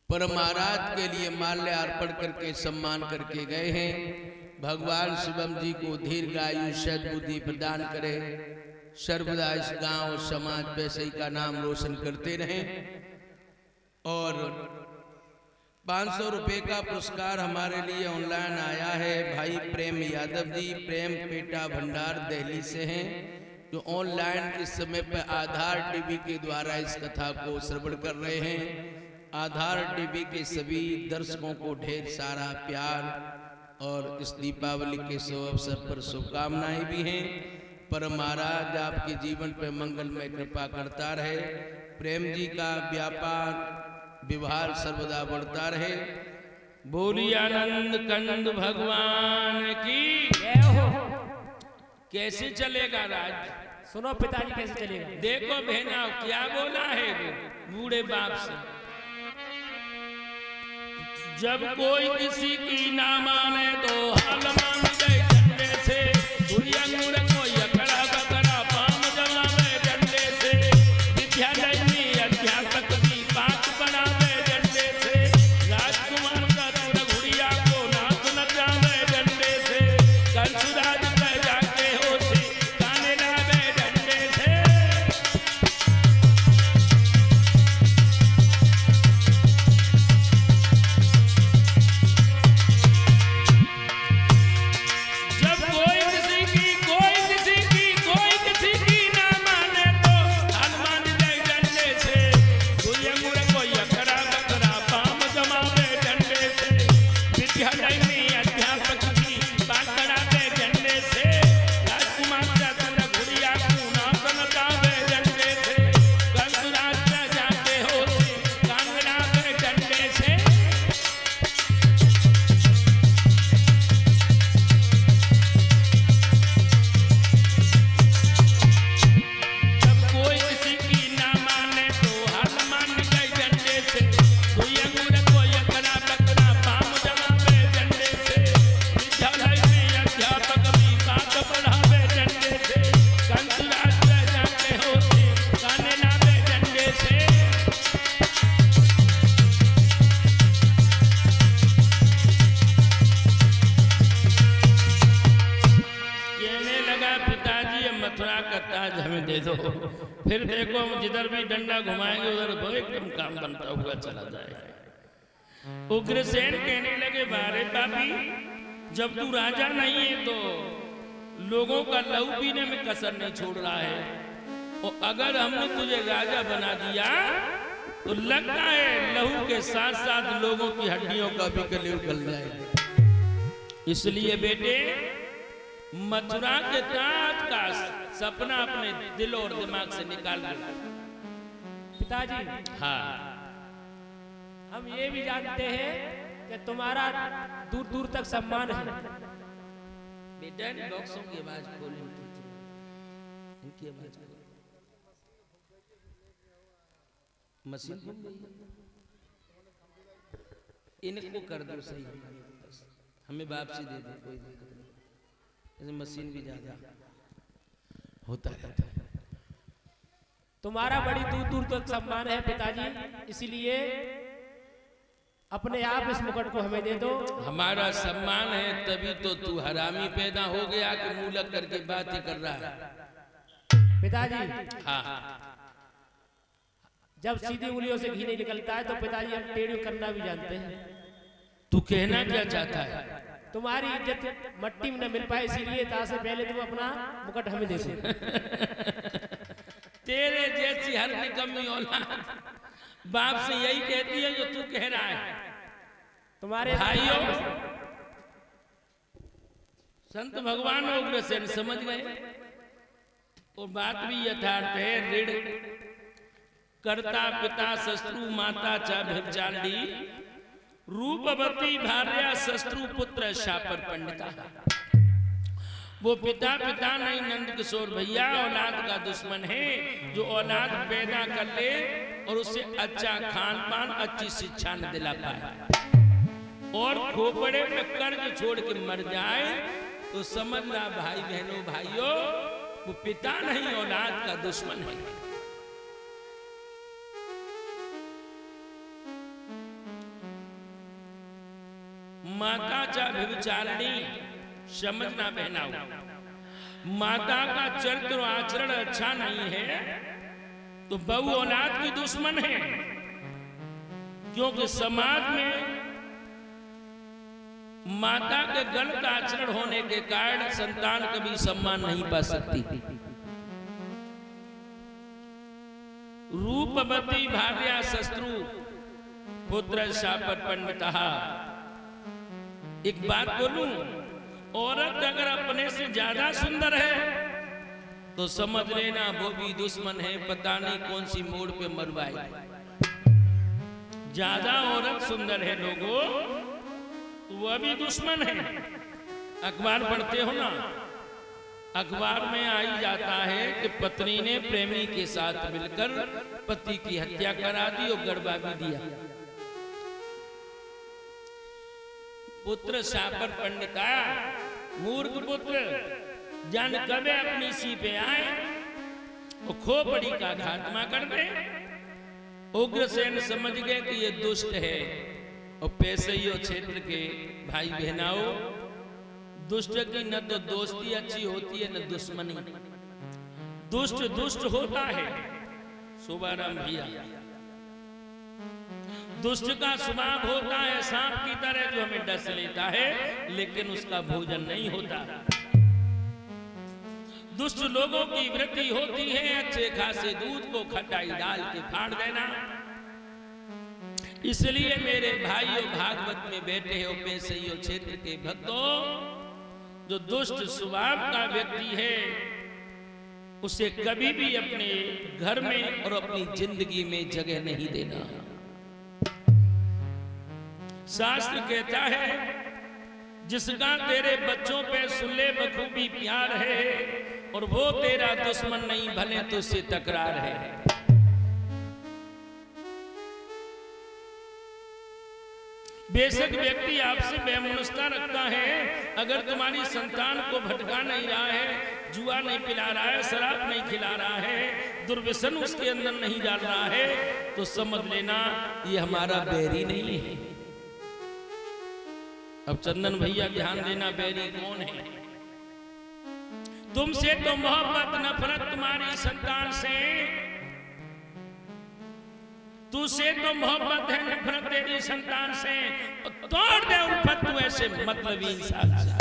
पर महाराज के लिए माल्यार्पण करके सम्मान करके गए हैं। भगवान शिवम जी को दीर्घायु सद्बुद्धि प्रदान करे, सर्वदा इस गांव समाज वैसे का नाम रोशन करते रहें। और 500 रुपए का पुरस्कार हमारे लिए ऑनलाइन आया है भाई प्रेम यादव जी, प्रेम पेटा भंडार दिल्ली से हैं, जो ऑनलाइन इस समय पर आधार टीवी के द्वारा इस कथा को श्रवण कर रहे हैं। आधार टीवी के सभी दर्शकों को ढेर सारा प्यार और इस दीपावली के शुभ अवसर पर शुभकामनाएं भी हैं। पर महाराज आपके जीवन पर मंगलमय कृपा करता रहे, प्रेम जी का व्यापार व्यवहार सर्वदा बढ़ता रहे। बोली आनंद कंद भगवान की जय हो। कैसे चलेगा राज? सुनो पिताजी कैसे चलेगा। देखो बहना क्या बोला है वो बूढ़े बाप से, जब कोई किसी की ना माने तो हाल मान गए डंडे से, दुनिया नूर कोई अकड़ा बकड़ा पाम जमावे डंडे से, विद्या नहीं अध्यापक की बात बनावे डंडे से, राजकुमार का तुर घुड़िया को नाच नचावे डंडे से, कंसुराज पर जाके होते गाने लावे डंडे से। फिर देखो जिधर भी डंडा घुमाएंगे उधर एकदम काम बनता हुआ चला जाएगा। उग्रसेन कहने लगे बारे बाबी, जब तू राजा नहीं है तो लोगों का लहू पीने में कसर नहीं छोड़ रहा है, और अगर हमने तुझे राजा बना दिया तो लगता है लहू के साथ साथ लोगों की हड्डियों का भी गले उगल जाएगा। इसलिए बेटे मथुरा के ताज का सपना अपने दिल और दिमाग से निकाल दो। पिताजी हाँ, हम ये भी जानते हैं कि तुम्हारा दूर दूर तक सम्मान है। बेटा बॉक्सों की आवाज खोलो, इनकी आवाज खोलो। मशीन बन गई, इनको कर दो सही, हमें वापसी दे दो, कोई दिक्कत नहीं। ऐसे मशीन भी ज्यादा होता है। तुम्हारा बड़ी दूर दूर तक सम्मान है पिताजी, इसलिए अपने आप इस मुकुट को हमें दे दो। हमारा सम्मान है तभी तो तू हरामी पैदा हो गया कि मुंह लग करके बात ही कर रहा है। पिताजी हाँ, जब सीधी उंगलियों से घी नहीं निकलता है तो पिताजी हम टेढ़ी करना भी जानते हैं। तू कहना क्या चाहता है? तुम्हारी इज्जत मट्टी में न मिल पाए, इसीलिए से पहले तुम अपना मुकुट हमें दे दो। तेरे जैसी हर निकम्मी औलाद बाप से यही कहती है जो तू कह रहा है। तुम्हारे भाइयों, संत भगवान उग्रसेन समझ गए और बात भी यथार्थ है। ऋण कर्ता पिता शत्रु माता चा भिचारी, रूपवती भार्या शत्रु पुत्र शापर पंडिता। वो पिता नहीं नंद किशोर भैया औलाद का दुश्मन है, जो औलाद पैदा कर ले और उसे अच्छा खान पान अच्छी शिक्षा न दिला पाए और खोपड़े में कर्ज छोड़ के मर जाए तो समझना भाई बहनों भाइयों, वो पिता नहीं औलाद का दुश्मन है। माता चा व्यभिचारिणी समझना बहनाओ, माता का चरित्र आचरण अच्छा नहीं है तो बहु औलाद की दुश्मन है, क्योंकि समाज में माता के गलत आचरण होने के कारण संतान कभी सम्मान नहीं पा सकती। रूपवती भार्या शत्रु पुत्र शापत पंडितः। एक बात बोलूं, औरत अगर अपने से ज्यादा सुंदर है तो समझ लेना वो भी दुश्मन है, पता नहीं कौन सी मोड़ पे मरवाए। ज्यादा औरत सुंदर है लोगों, वह भी दुश्मन है। अखबार पढ़ते हो ना, अखबार में आई जाता है कि पत्नी ने प्रेमी के साथ मिलकर पति की हत्या करा दी और गड़बा भी दिया। पुत्र शापर पंडिता, मूर्ख पुत्र, जन कबे अपनी सी पे आए और खोपड़ी का खात्मा कर दे। उग्रसेन समझ गए कि ये दुष्ट है और पैसेयो क्षेत्र के भाई बहनाओं, दुष्ट की न तो दोस्ती अच्छी होती है न दुश्मनी। दुष्ट दुष्ट होता है शोभाराम भैया, दुष्ट का स्वभाव होता है सांप की तरह जो हमें डस लेता है लेकिन उसका भोजन नहीं होता। दुष्ट लोगों की वृत्ति होती है अच्छे खासे दूध को खटाई डाल के फाड़ देना। इसलिए मेरे भाइयों, भागवत में बैठे हो पैसेयो क्षेत्र के भक्तों, जो दुष्ट स्वभाव का व्यक्ति है उसे कभी भी अपने घर में और अपनी जिंदगी में जगह नहीं देना। शास्त्र कहता है जिसका तेरे बच्चों पे सुले बखूबी प्यार है और वो तेरा दुश्मन नहीं, भले तो उससे तकरार है। बेशक व्यक्ति आपसे बेमनस्ता रखता है, अगर तुम्हारी संतान को भटका नहीं रहा है, जुआ नहीं पिला रहा है, शराब नहीं खिला रहा है, दुर्व्यसन उसके अंदर नहीं डाल रहा है, तो समझ लेना ये हमारा बैरी नहीं है। अब चंदन भैया ध्यान देना, बैरी कौन है? तुमसे तो मोहब्बत नफरत तुम्हारी संतान से, तुझसे तो मोहब्बत है नफरत तेरी संतान से, तोड़ दे उल्फत तू ऐसे मतलबी इंसान से।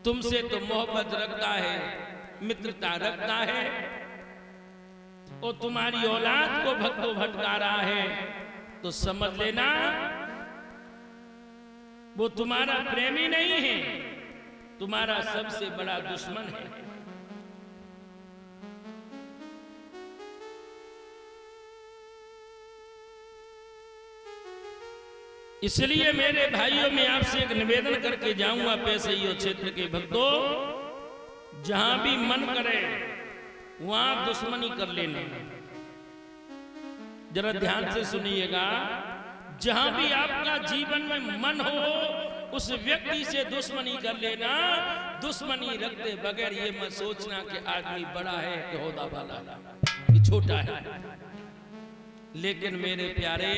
तुमसे तो मोहब्बत रखता है, मित्रता रखता है, और तुम्हारी औलाद को भटका रहा है, तो समझ लेना वो तुम्हारा प्रेमी नहीं है, तुम्हारा सबसे बड़ा दुश्मन है। इसलिए मेरे भाइयों, मैं आपसे एक निवेदन करके जाऊंगा पैसेयो क्षेत्र के भक्तों, जहां भी मन करे वहां दुश्मनी कर लेना। जरा ध्यान से सुनिएगा, जहां भी आपका जीवन में मन हो उस व्यक्ति से दुश्मनी कर लेना। दुश्मनी रखते बगैर ये मत सोचना कि आदमी बड़ा है कि होदा वाला, कि छोटा है। लेकिन मेरे प्यारे,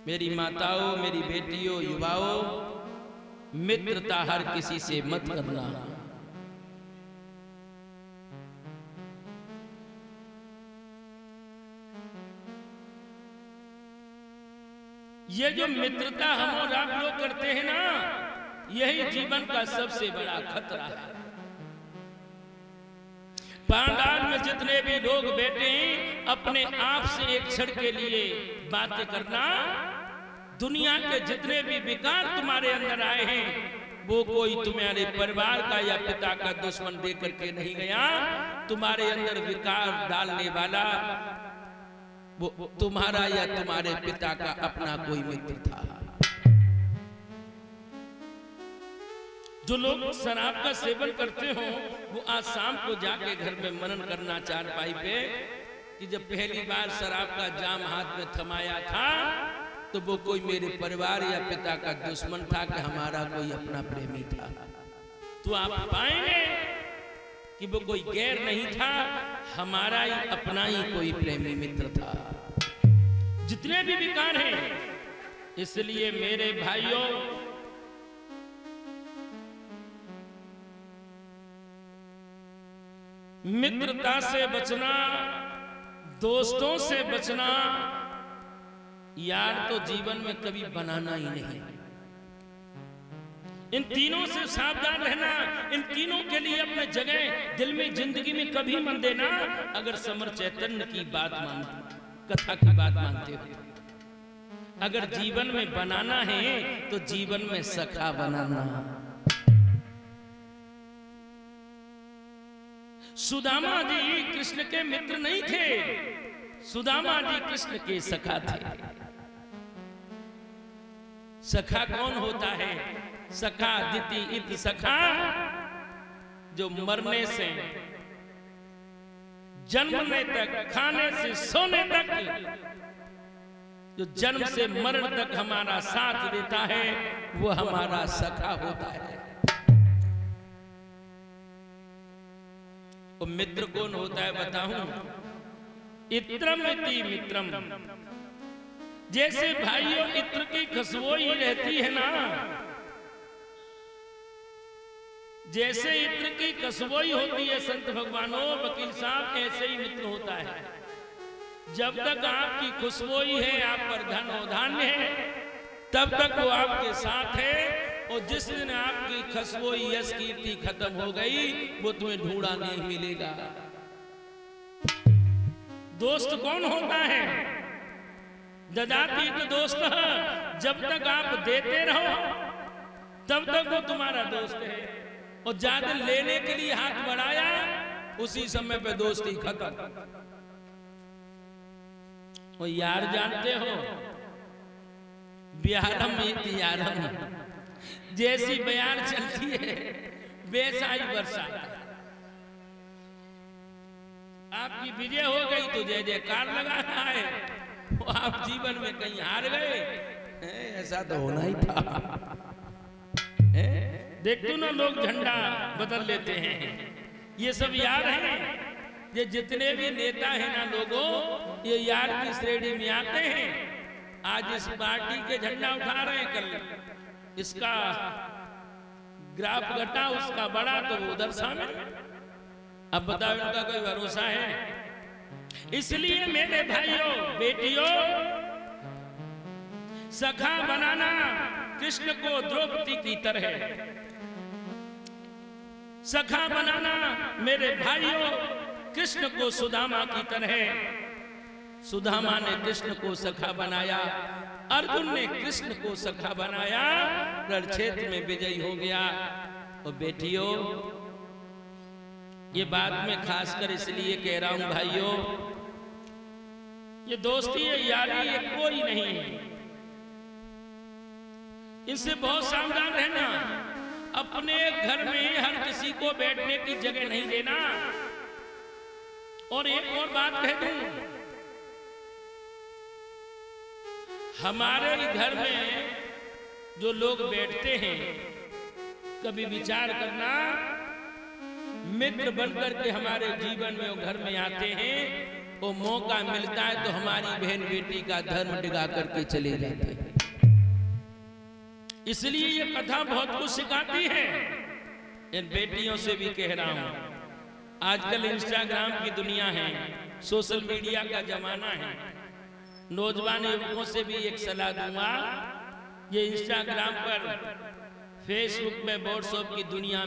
मेरी माताओं, मेरी बेटियों, युवाओं, मित्रता हर किसी से मत करना। ये जो मित्रता हम और आप लोग करते हैं ना, यही जीवन का सबसे बड़ा खतरा है। पांडाल में जितने भी लोग बैठे हैं, अपने आप से एक क्षण के लिए बातें करना। दुनिया के जितने भी विकार तुम्हारे अंदर आए हैं, वो कोई तुम्हारे परिवार का या पिता का दुश्मन देकर के नहीं गया। तुम्हारे अंदर विकार डालने वाला वो तुम्हारा या तुम्हारे पिता का अपना कोई मित्र था। जो लोग शराब का सेवन करते हो, वो आज शाम को जाके घर में मनन करना चारपाई पे कि जब पहली बार शराब का जाम हाथ में थमाया था तो वो कोई मेरे परिवार या पिता का दुश्मन था कि हमारा कोई अपना प्रेमी था। तो आप पाएंगे कि वो कोई गैर नहीं था, हमारा ही अपना ही कोई प्रेमी मित्र था। जितने भी विकार हैं इसलिए मेरे भाइयों, मित्रता से बचना, दोस्तों से बचना, यार तो जीवन में कभी बनाना ही नहीं। इन तीनों से सावधान रहना। इन तीनों के लिए अपने जगह दिल में, जिंदगी में कभी मन देना। अगर समर चैतन्य की बात मानते, कथा की बात मानते हो, अगर जीवन में बनाना है तो जीवन में सखा बनाना। सुदामा जी कृष्ण के मित्र नहीं थे, सुदामा जी कृष्ण के सखा थे। सखा कौन होता है? सखा दिति इति सखा, जो मरने से जन्मने तक, खाने से सोने तक, जो जन्म से मरण तक हमारा साथ देता है, वो हमारा सखा होता है। वो मित्र कौन होता है बताऊं? इत्रम इति मित्रम। जैसे भाइयों इत्र की खुशबू ही रहती है ना, जैसे इत्र की खुशबू ही होती है संत भगवानों, वकील साहब, ऐसे ही मित्र होता है। जब तक आपकी खुशबू ही है, आप पर धन और धान्य है, तब तक वो आपके साथ है। और जिस दिन आपकी खुशबू, यश, कीर्ति खत्म हो गई, वो तुम्हें ढूंढा नहीं मिलेगा। दोस्त कौन होता है? ददाती तो दोस्त है। जब तक आप देते रहो तब तक वो तुम्हारा दोस्त है, और ज्यादा लेने के लिए हाथ बढ़ाया, उसी समय पे दोस्ती खत्म। वो यार जानते हो, ब्यारम यारम, जैसी बयान चलती है वैसा ही बरसात। आपकी विजय हो गई तो जय जयकार लगाना है, वो आप जीवन में कहीं हार गए, ऐसा तो होना ही था। देखते ना लोग झंडा बदल लेते हैं। ये सब यार हैं। ये जितने भी नेता हैं ना लोगों, ये यार की श्रेणी में आते हैं। आज इस पार्टी के झंडा उठा रहे हैं, कल इसका ग्राफ घटा, उसका बढ़ा, तो वो उधर शामिल। अब बताओ इनका कोई भरोसा है? इसलिए मेरे भाइयों बेटियों, सखा बनाना कृष्ण को द्रौपदी की तरह, सखा बनाना मेरे भाइयों कृष्ण को सुदामा की तरह। सुदामा ने कृष्ण को सखा बनाया, अर्जुन ने कृष्ण को सखा बनाया, रणक्षेत्र में विजयी हो गया। और बेटियों, ये बात में खासकर इसलिए कह रहा हूं भाइयों, ये दोस्ती है, यारी ये कोई नहीं है। इनसे बहुत सावधान रहना। अपने घर में हर किसी को बैठने की जगह नहीं देना। और एक और बात कह दूं, हमारे घर में जो लोग बैठते हैं, कभी विचार करना, मित्र बनकर के हमारे जीवन में वो घर में आते हैं, वो मौका मिलता है तो हमारी बहन बेटी का धर्म डिगा करके चले जाते हैं। इसलिए ये कथा बहुत कुछ सिखाती है। इन बेटियों से भी कह रहा हूं, आजकल इंस्टाग्राम की दुनिया है, सोशल मीडिया का जमाना है। नौजवान युवकों से भी एक सलाह दूंगा, ये इंस्टाग्राम पर, फेसबुक में, व्हाट्सएप की दुनिया में